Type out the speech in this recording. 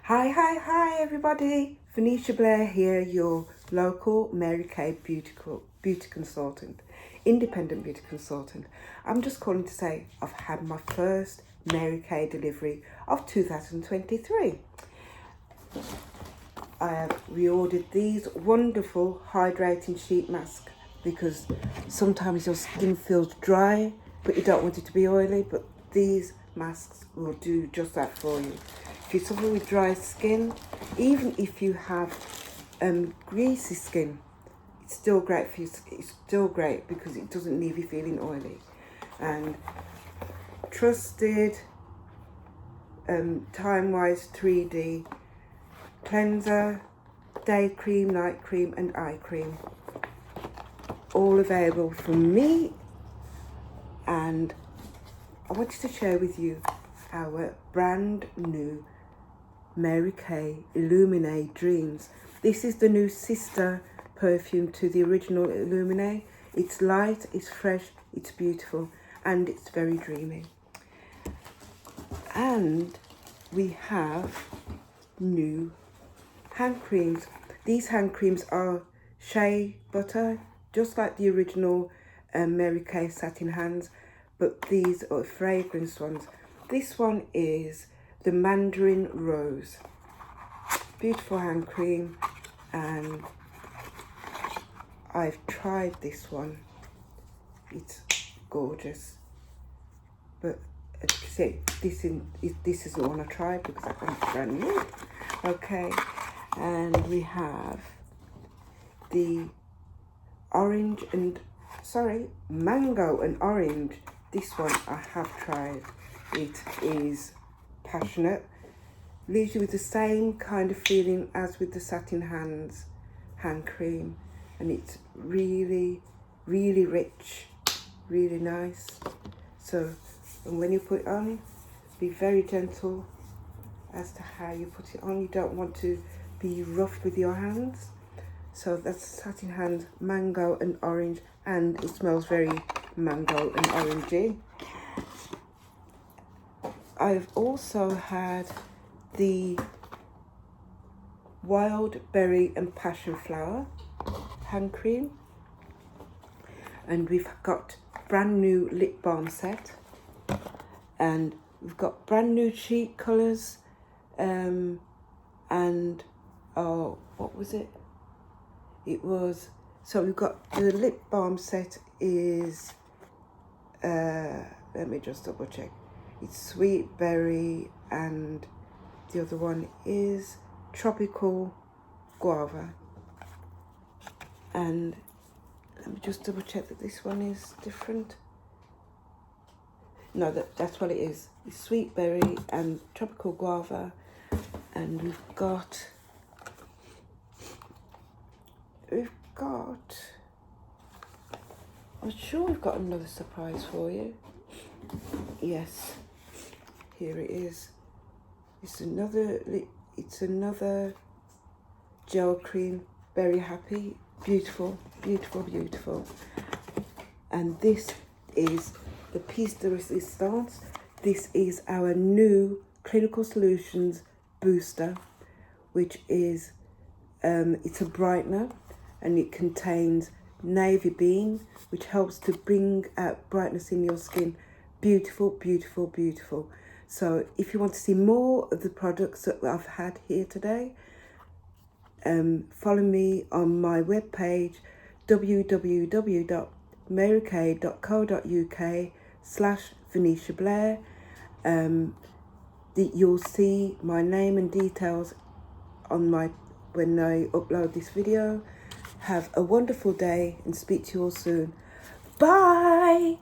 Hi everybody. Venetia Blair here, your local Mary Kay beauty consultant, independent beauty consultant. I'm just calling to say I've had my first Mary Kay delivery of 2023. I have reordered these wonderful hydrating sheet masks because sometimes your skin feels dry but you don't want it to be oily, but these masks will do just that for you. If you suffer with dry skin, even if you have greasy skin, it's still great for you. It's still great because it doesn't leave you feeling oily. And trusted time-wise 3D cleanser, day cream, night cream and eye cream, all available from me. And I wanted to share with you our brand new Mary Kay Illumine Dreams. This is the new sister perfume to the original Illumine. It's light, it's fresh, it's beautiful, and it's very dreamy. And we have new hand creams. These hand creams are shea butter, just like the original Mary Kay satin hands, but these are fragrance ones. This one is the Mandarin Rose. Beautiful hand cream, and I've tried this one. It's gorgeous. But as you can see, this is the one I tried because I think it's brand new. Okay, and we have the mango and orange. This one I have tried. It is passionate, leaves you with the same kind of feeling as with the satin hand cream, and it's really rich, really nice. So, and when you put it on, be very gentle as to how you put it on. You don't want to be rough with your hands. So that's satin hand, mango and orange, and it smells very mango and orangey. I've also had the wild berry and passion flower hand cream, and we've got brand new lip balm set, and we've got brand new cheek colours, and oh, what was it? It was, so we've got the lip balm set is, let me just double check. It's sweet berry, and the other one is tropical guava. And let me just double check that this one is different. No, that's what it is. It's sweet berry and tropical guava. And we've got, I'm sure we've got another surprise for you. Yes, here it is. It's another gel cream, very happy, beautiful. And this is the piece de resistance. This is our new Clinical Solutions booster, which is it's a brightener, and it contains navy bean, which helps to bring out brightness in your skin. Beautiful. So if you want to see more of the products that I've had here today, follow me on my webpage www.marykay.co.uk/Venetia Blair. You'll see my name and details on when I upload this video. Have a wonderful day and speak to you all soon. Bye.